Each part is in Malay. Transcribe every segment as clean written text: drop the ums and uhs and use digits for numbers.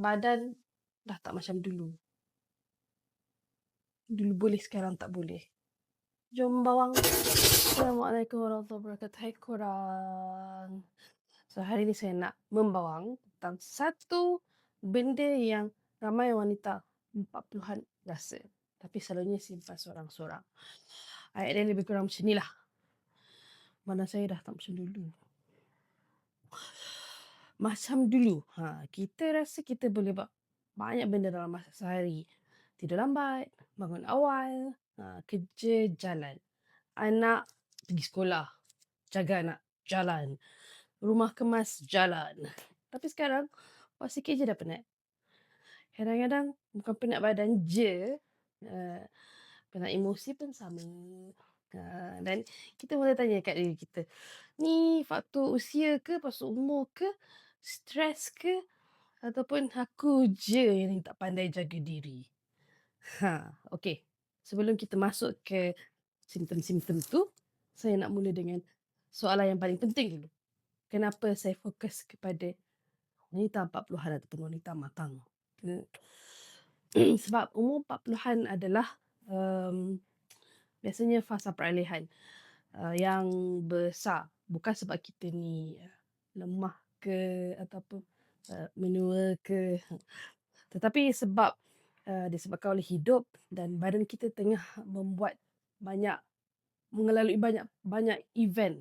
badan dah tak macam dulu. Dulu boleh, sekarang tak boleh. Jom membawang. Assalamualaikum warahmatullahi wabarakatuh. Hai korang. So, hari ni saya nak membawang tentang satu benda yang ramai wanita 40-an rasa. Tapi selalunya simpan seorang-seorang. Ayat dia lebih kurang macam ni lah. Mana saya dah tak macam dulu. Macam dulu, kita rasa kita boleh buat banyak benda dalam masa sehari. Tidur lambat, bangun awal, kerja, jalan. Anak pergi sekolah, jaga anak, jalan. Rumah kemas, jalan. Tapi sekarang, buat sikit je dah penat. Kadang-kadang bukan penat badan je, penat emosi pun sama. Dan kita boleh tanya kat diri kita, ni faktor usia ke, faktor umur ke, stres ke, ataupun aku je yang tak pandai jaga diri? Okey. Sebelum kita masuk ke simptom-simptom tu, saya nak mula dengan soalan yang paling penting dulu. Kenapa saya fokus kepada wanita 40-an ataupun wanita matang? Sebab umur 40-an adalah biasanya fasa peralihan yang besar. Bukan sebab kita ni lemah ke ataupun menua ke. Tetapi sebab disebabkan oleh hidup dan badan kita tengah mengalami banyak event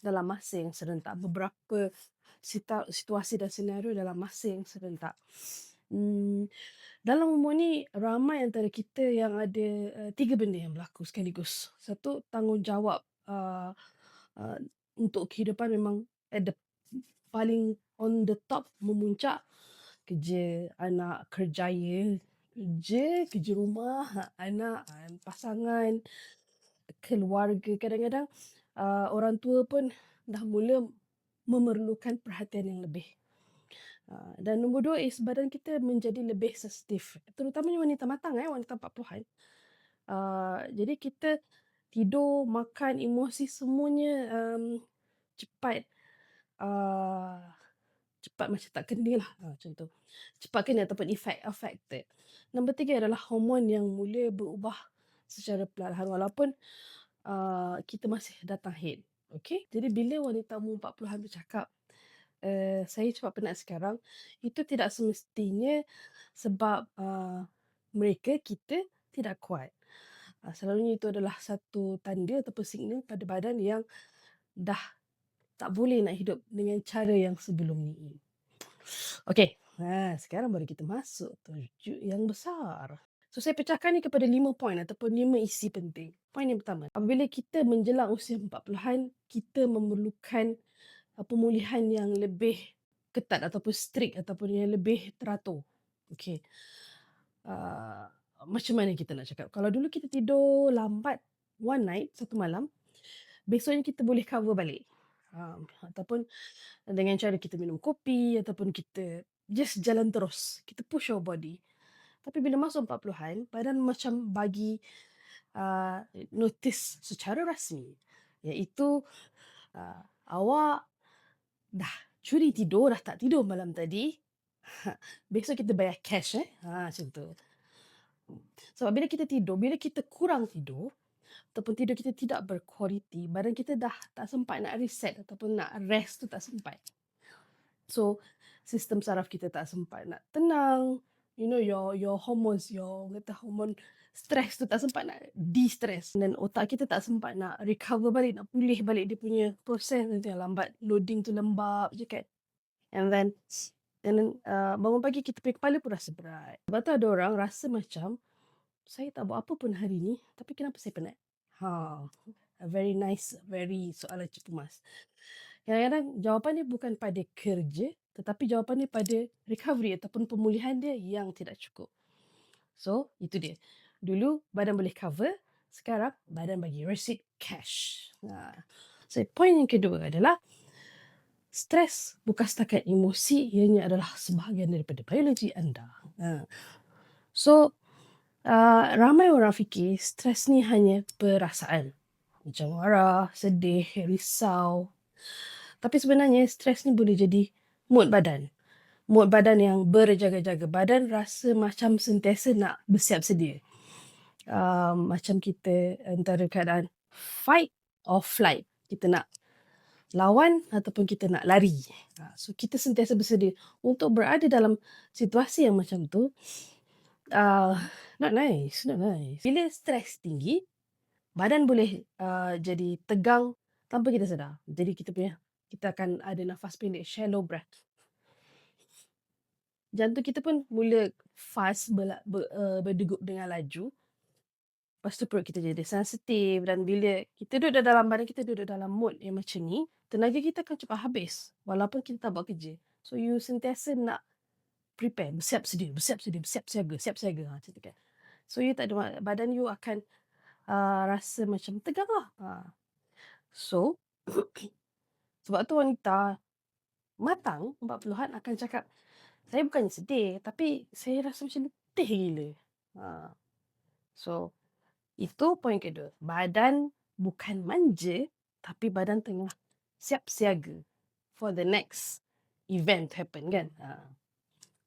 dalam masa yang serentak. Beberapa situasi dan senario dalam masa yang serentak. Dalam umur ni, ramai antara kita yang ada 3 benda yang berlaku sekaligus. Satu, tanggungjawab untuk kehidupan memang at the paling on the top, memuncak. Kerja, anak, kerjaya, kerja rumah, anak, pasangan, keluarga. Kadang-kadang orang tua pun dah mula memerlukan perhatian yang lebih. Dan nombor 2 is badan kita menjadi lebih sensitif. Terutamanya wanita matang, wanita 40-an. Jadi kita tidur, makan, emosi semuanya cepat macam tak kena lah. Macam tu. Cepat kena ataupun affected. Nombor 3 adalah hormon yang mula berubah secara perlahan walaupun kita masih datang haid. Okay? Jadi bila wanita umur 40-an bercakap, saya cepat penat sekarang, itu tidak semestinya sebab kita tidak kuat. Selalunya itu adalah satu tanda ataupun signal pada badan yang dah tak boleh nak hidup dengan cara yang sebelum ni. Okey, sekarang baru kita masuk tajuk yang besar. So, saya pecahkan ni kepada 5 poin ataupun 5 isi penting. Poin yang pertama, apabila kita menjelang usia 40-an, kita memerlukan pemulihan yang lebih ketat ataupun strict ataupun yang lebih teratur. Okey. Macam mana kita nak cakap? Kalau dulu kita tidur lambat one night, satu malam, besoknya kita boleh cover balik. Ataupun dengan cara kita minum kopi ataupun kita just jalan terus. Kita push our body. Tapi bila masuk 40-an, badan macam bagi notice secara rasmi. Iaitu awak dah curi tidur, dah tak tidur malam tadi. Besok kita bayar cash macam tu. Sebab bila kita tidur, bila kita kurang tidur, ataupun tidur kita tidak berkualiti, badan kita dah tak sempat nak reset ataupun nak rest tu tak sempat. So, sistem saraf kita tak sempat nak tenang. You know, your hormones, hormon stress tu tak sempat nak de-stress. Dan otak kita tak sempat nak recover balik, nak pulih balik dia punya proses nanti yang lambat. Loading tu lembab je kan. And then bangun pagi kita punya kepala pun rasa berat. Sebab tu ada orang rasa macam, saya tak buat apa pun hari ni, tapi kenapa saya penat? Very nice, very soalan cepu mas. Kadang-kadang jawapan dia bukan pada kerja, tetapi jawapan dia pada recovery ataupun pemulihan dia yang tidak cukup. So, itu dia. Dulu badan boleh cover, sekarang badan bagi receipt cash. So, poin yang kedua adalah stres bukan setakat emosi, ianya adalah sebahagian daripada biologi anda. So, ramai orang fikir stres ni hanya perasaan. Macam marah, sedih, risau. Tapi sebenarnya stres ni boleh jadi mood badan. mood badan yang berjaga-jaga. Badan rasa macam sentiasa nak bersiap sedia. Macam kita antara keadaan fight or flight. Kita nak lawan ataupun kita nak lari. So kita sentiasa bersedia untuk berada dalam situasi yang macam tu. Not nice, not nice. Bila stres tinggi, badan boleh jadi tegang tanpa kita sedar. Jadi kita akan ada nafas pendek, shallow breath. Jantung kita pun mula fast berdegup dengan laju. Lepas tu perut kita jadi sensitif, dan bila kita duduk dalam badan kita duduk dalam mood yang macam ni, tenaga kita akan cepat habis walaupun kita tak buat kerja. So you sentiasa nak prepare, bersiap sedia, bersiap siaga, macam tu kan. So you tak ada, badan you akan rasa macam tegang lah. So sebab tu wanita matang 40-an akan cakap, saya bukannya sedih, tapi saya rasa macam letih gila. So itu poin kedua. Badan bukan manja, tapi badan tengah siap siaga for the next event happen kan.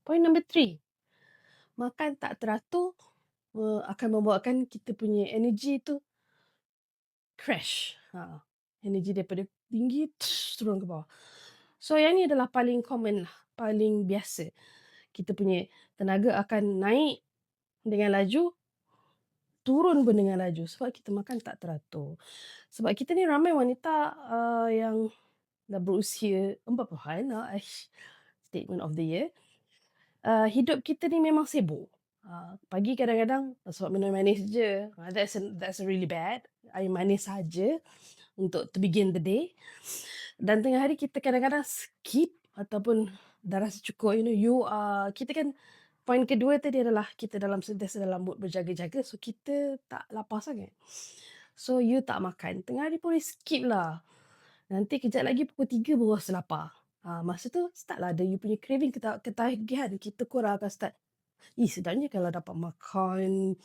Point number 3. Makan tak teratur akan membuatkan kita punya energy tu crash. Energy daripada tinggi turun ke bawah. So yang ni adalah paling common lah, paling biasa. Kita punya tenaga akan naik dengan laju, turun pun dengan laju sebab kita makan tak teratur. Sebab kita ni ramai wanita yang dah berusia 40-an, statement of the year. Hidup kita ni memang sibuk. Pagi kadang-kadang sebab minum manis je. That's really bad. Air manis saja untuk to begin the day. Dan tengah hari kita kadang-kadang skip ataupun dah rasa cukup. Kita kan, poin kedua tadi adalah kita sentiasa dalam mood berjaga-jaga. So kita tak lapar sangat. So you tak makan. Tengah hari pun skip lah. Nanti kejap lagi pukul 3 baru rasa lapar. Masa tu start lah ada you punya craving, ketagihan. Kita korang akan start, sedapnya kalau dapat makan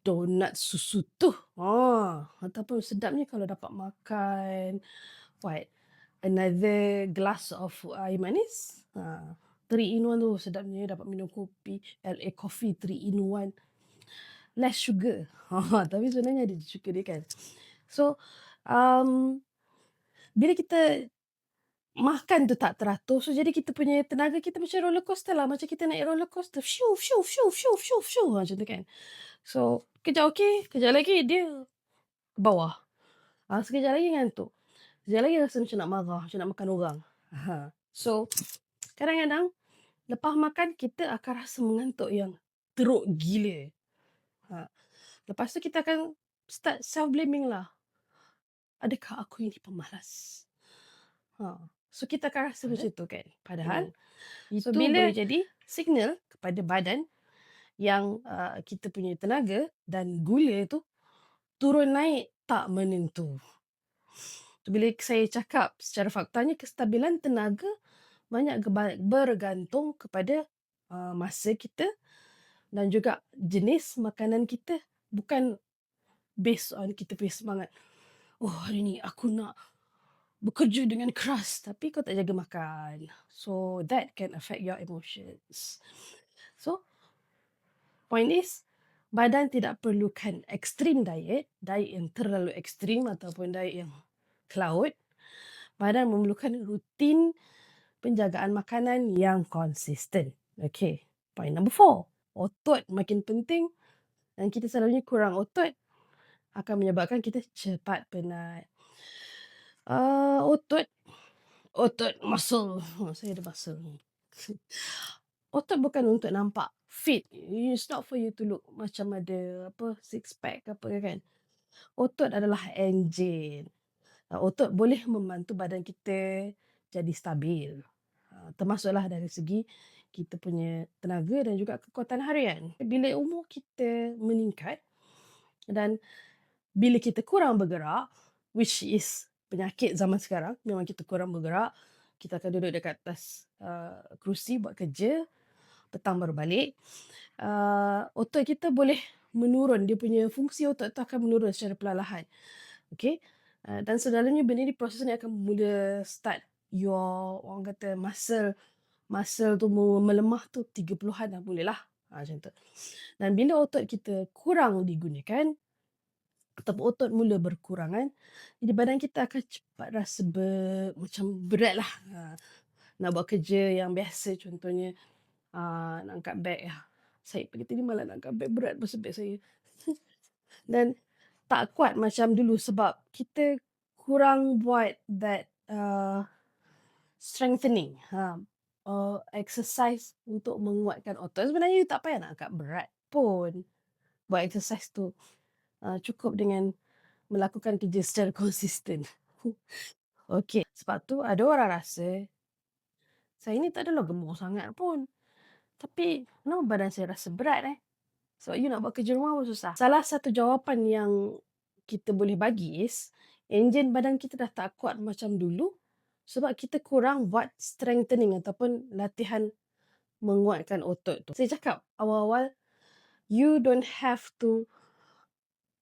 donat susu tu. Ataupun sedapnya kalau dapat makan another glass of air manis. 3-in-1 tu sedapnya, dapat minum kopi, LA Coffee 3-in-1. Less sugar. Tapi sebenarnya ada sugar dia kan. So, bila kita makan tu tak teratur, so jadi kita punya tenaga kita macam roller coaster lah. Macam kita naik roller coaster. Fiu, fiu, fiu, fiu, fiu, fiu. Macam tu kan. So, kejap okey, kejap lagi dia ke bawah. Sekejap lagi ngantuk. Sekejap lagi rasa macam nak marah, macam nak makan orang. So, kadang-kadang lepas makan kita akan rasa mengantuk yang teruk gila. Lepas tu kita akan start self-blaming lah. Adakah aku ini pemalas? So kita akan rasa macam tu kan. Padahal itu boleh jadi signal kepada badan yang kita punya tenaga dan gula tu turun naik tak menentu. Bila saya cakap secara faktanya, kestabilan tenaga banyak bergantung kepada masa kita dan juga jenis makanan kita. Bukan based on kita punya semangat. Hari ni aku nak bekerja dengan keras tapi kau tak jaga makan. So that can affect your emotions. So point is, badan tidak perlukan extreme diet yang terlalu ekstrim ataupun diet yang cloud. Badan memerlukan rutin penjagaan makanan yang konsisten. Okay, point number 4. Otot makin penting, dan kita selalunya kurang otot akan menyebabkan kita cepat penat. Otot muscle. Saya ada muscle. Otot bukan untuk nampak fit. It's not for you to look macam ada six pack apa kan. Otot adalah enjin. Otot boleh membantu badan kita jadi stabil. Termasuklah dari segi kita punya tenaga dan juga kekuatan harian. Bila umur kita meningkat dan bila kita kurang bergerak, which is penyakit zaman sekarang, memang kita kurang bergerak, kita akan duduk dekat atas kerusi buat kerja, petang baru balik, otot kita boleh menurun, dia punya fungsi otot tu akan menurun secara perlahan. Okay? Dan selalunya benda ni, proses ni akan mula start your, orang kata, muscle muscle tu melemah tu 30-an dah bolehlah. Macam tu. Dan bila otot kita kurang digunakan ataupun otot mula berkurangan, jadi badan kita akan cepat rasa macam beratlah. Nak buat kerja yang biasa contohnya, nak angkat beg. Saya pagi tadi malah nak angkat beg, berat pasal beg saya. Dan tak kuat macam dulu sebab kita kurang buat that, strengthening, exercise untuk menguatkan otot. Sebenarnya you tak payah nak angkat berat pun buat exercise tu. Cukup dengan melakukan kerja secara konsisten. Okey, sebab tu ada orang rasa, "Saya ni tak adalah gemuk sangat pun, tapi kenapa badan saya rasa berat Sebab you nak buat kerja rumah pun susah." Salah satu jawapan yang kita boleh bagi is, enjin badan kita dah tak kuat macam dulu sebab kita kurang buat strengthening ataupun latihan menguatkan otot tu. Saya cakap awal-awal, you don't have to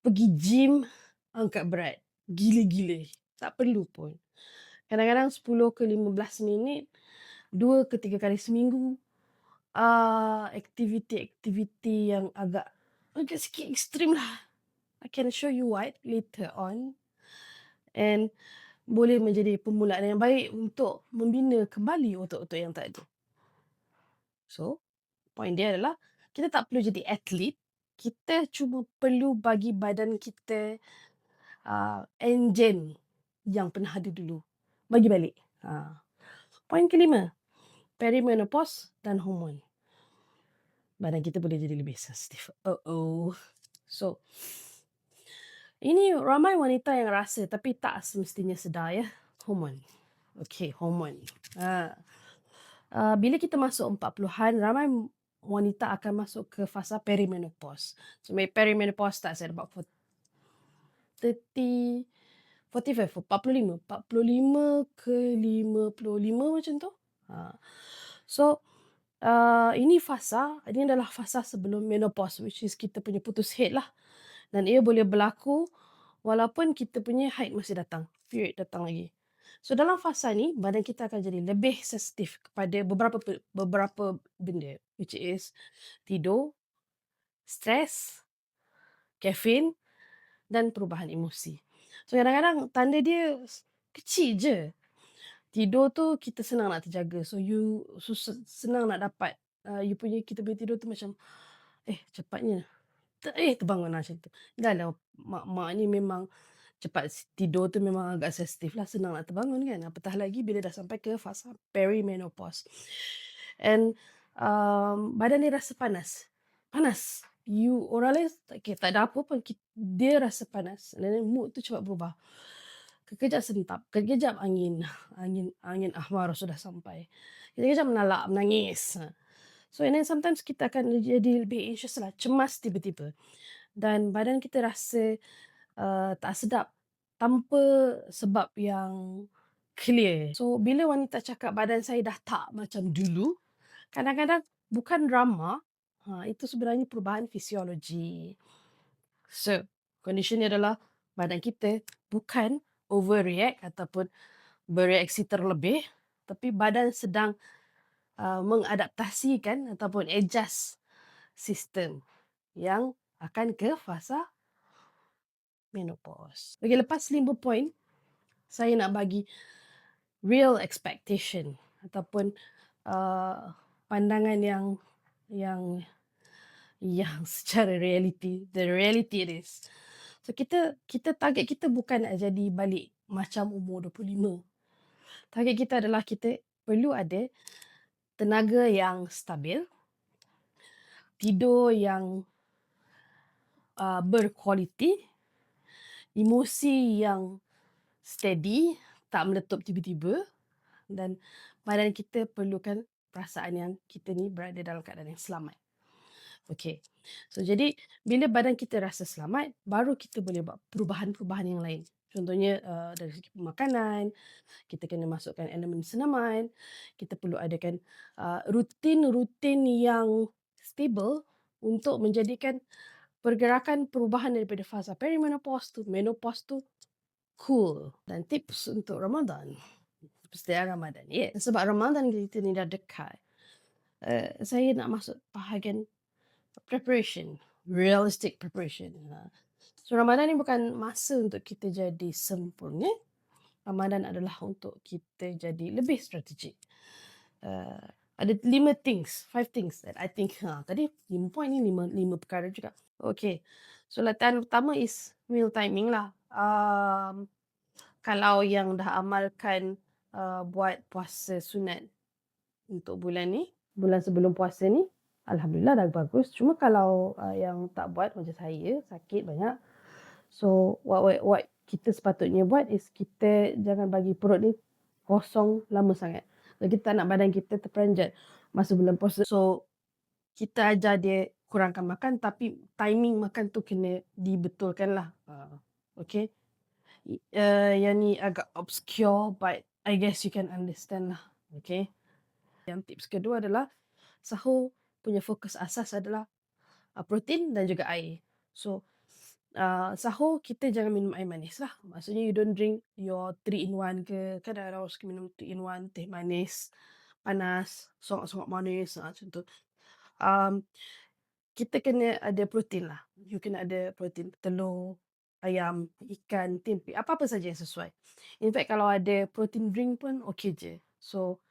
pergi gym angkat berat gila-gila. Tak perlu pun. Kadang-kadang 10 ke 15 minit, 2 ke 3 kali seminggu, aktiviti-aktiviti yang agak sikit ekstrim lah. I can show you what later on. And boleh menjadi permulaan yang baik untuk membina kembali otot-otot yang tadi. So, point dia adalah kita tak perlu jadi atlet. Kita cuma perlu bagi badan kita enjin yang pernah ada dulu. Bagi balik. Point kelima, perimenopause dan hormon. Badan kita boleh jadi lebih sensitif. So, ini ramai wanita yang rasa tapi tak semestinya sedar ya. Hormon. Okey, hormon. Bila kita masuk 40-an, ramai wanita akan masuk ke fasa perimenopause. So, perimenopause starts at about 30, 45, 45 ke 55 macam tu. So, ini adalah fasa sebelum menopause, which is kita punya putus haid lah. Dan ia boleh berlaku walaupun kita punya haid masih datang, period datang lagi. So dalam fasa ni, badan kita akan jadi lebih sensitif kepada beberapa benda, which is tidur, stres, kafein dan perubahan emosi. So kadang-kadang tanda dia kecil je. Tidur tu kita senang nak terjaga. So you senang nak dapat kita punya tidur tu macam cepatnya terbangun macam tu. Dah lah mak-mak ni memang cepat tidur tu memang agak sensitif lah, senang nak terbangun kan. Apatah lagi bila dah sampai ke fasa perimenopause. And badan dia rasa panas. Panas. Orang lain tak ada apa pun, dia rasa panas. Dan mood tu cepat berubah. Kekejap sentap, kekejap angin ahmar sudah sampai. Kekejap menangis. So and then sometimes kita akan jadi lebih anxious lah, cemas tiba-tiba. Dan badan kita rasa tak sedap tanpa sebab yang clear. So bila wanita cakap badan saya dah tak macam dulu, kadang-kadang bukan drama, itu sebenarnya perubahan fisiologi. So, condition ni adalah badan kita bukan overreact ataupun bereaksi terlebih, tapi badan sedang mengadaptasikan ataupun adjust sistem yang akan ke fasa menopause. Okay, lepas 5 point, saya nak bagi real expectation ataupun pandangan yang secara reality, the reality it is. So kita target kita bukan nak jadi balik macam umur 25. Target kita adalah kita perlu ada tenaga yang stabil, tidur yang berkualiti, emosi yang steady, tak meletup tiba-tiba, dan badan kita perlukan perasaan yang kita ni berada dalam keadaan yang selamat. Okey. So jadi bila badan kita rasa selamat, baru kita boleh buat perubahan-perubahan yang lain. Contohnya dari segi pemakanan, kita kena masukkan elemen senaman, kita perlu adakan rutin-rutin yang stable untuk menjadikan pergerakan perubahan daripada fasa perimenopause tu menopause tu cool. Dan tips untuk Ramadan. persediaan Ramadan. Ya, sebab Ramadan kita ni dah dekat. Saya nak masuk bahagian preparation, realistic preparation. So Ramadan ni bukan masa untuk kita jadi sempurna. Ramadan adalah untuk kita jadi lebih strategik. Ada 5 things, 5 things that I think, tadi 5 point ni 5 perkara juga. Okay, so latihan pertama is meal timing lah. Kalau yang dah amalkan buat puasa sunat untuk bulan ni, bulan sebelum puasa ni, Alhamdulillah dah bagus. Cuma kalau yang tak buat macam saya, sakit banyak. So what kita sepatutnya buat is kita jangan bagi perut ni kosong lama sangat. Kita tak nak badan kita terperanjat masa bulan puasa. So kita ajar dia kurangkan makan, tapi timing makan tu kena dibetulkan lah. Okay. Yang ni agak obscure, but I guess you can understand lah. Okay. Yang tips kedua adalah sahur punya fokus asas adalah protein dan juga air. So sahur kita jangan minum air manis lah. Maksudnya you don't drink your 3-in-1 ke. Kan ada orang suka minum 3-in-1, teh manis, panas, songak-songak manis, macam tu. Kita kena ada protein lah. You kena ada protein telur, ayam, ikan, tempe, apa-apa saja yang sesuai. In fact, kalau ada protein drink pun okey je. So,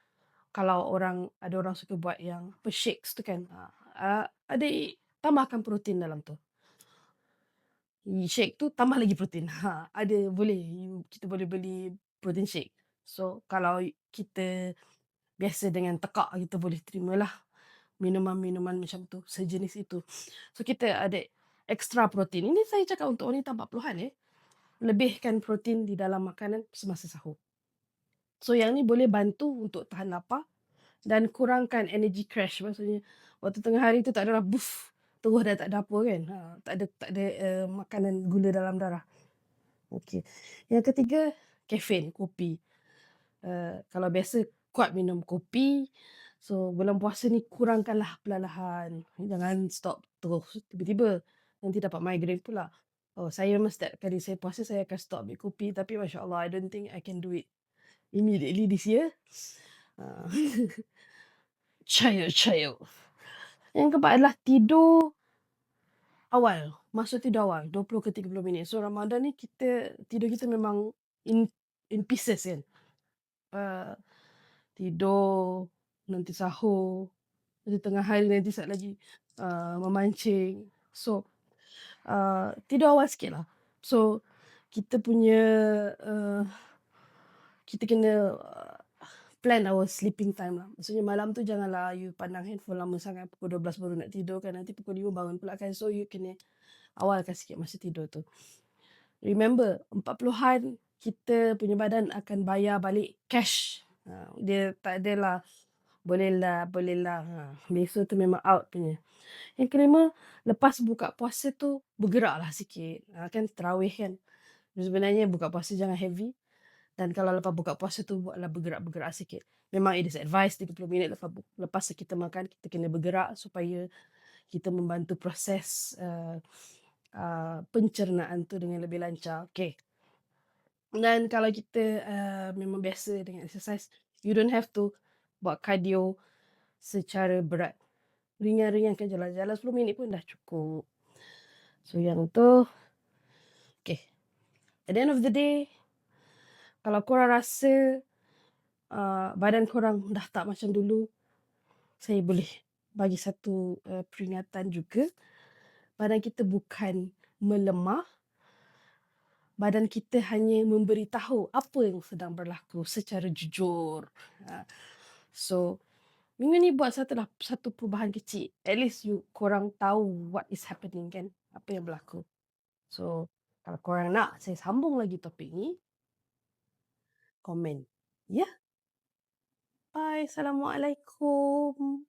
kalau ada orang suka buat yang shakes tu kan, ada tambahkan protein dalam tu. Shake tu tambah lagi protein. Ada boleh, kita boleh beli protein shake. So, kalau kita biasa dengan tekak, kita boleh terimalah minuman-minuman macam tu, sejenis itu. So, kita ada extra protein. Ini saya cakap untuk wanita 40-an lebihkan protein di dalam makanan semasa sahur. So, yang ni boleh bantu untuk tahan lapar dan kurangkan energy crash. Maksudnya, waktu tengah hari tu tak adalah buff, terus dah tak ada apa kan. Tak ada makanan gula dalam darah. Okey. Yang ketiga, kafein, kopi. Kalau biasa kuat minum kopi, so bulan puasa ni kurangkanlah perlahan-lahan. Jangan stop terus tiba-tiba. Nanti dapat migraine pula. Saya memang setiap kali saya puasa, saya akan stop ambil kopi. Tapi Masya Allah, I don't think I can do it immediately this year. Cayo. Yang keempat adalah tidur awal. Masuk tidur awal, 20 ke 30 minit. So Ramadan ni tidur kita memang in pieces kan. Tidur, nanti sahur, nanti tengah hari, nanti sat lagi memancing. So tidur awal sikit lah. So kita kena plan our sleeping time lah. Maksudnya malam tu janganlah you pandang handphone lama sangat, pukul 12 baru nak tidur kan, nanti pukul 5 bangun pula kan. So you kena awalkan sikit masa tidur tu. Remember, 40-an kita punya badan akan bayar balik cash. Dia tak adalah boleh lah. Besok tu memang out punya. Yang kelima, lepas buka puasa tu bergeraklah sikit. Kan tarawih kan. Sebenarnya buka puasa jangan heavy. Dan kalau lepas buka puasa tu buatlah bergerak-bergerak sikit. Memang it is advised 30 minit lepas kita makan, kita kena bergerak supaya kita membantu proses pencernaan tu dengan lebih lancar. Okay. Dan kalau kita memang biasa dengan exercise, you don't have to buat cardio secara berat. Ringan-ringankan jalan-jalan 10 minit pun dah cukup. So yang tu, okay. At the end of the day, kalau korang rasa badan korang dah tak macam dulu, saya boleh bagi satu peringatan juga. Badan kita bukan melemah. Badan kita hanya memberitahu apa yang sedang berlaku secara jujur. So, minggu ni buat satu perubahan kecil. At least korang tahu what is happening kan. Apa yang berlaku. So, kalau korang nak saya sambung lagi topik ni, komen. Ya? Bye. Assalamualaikum.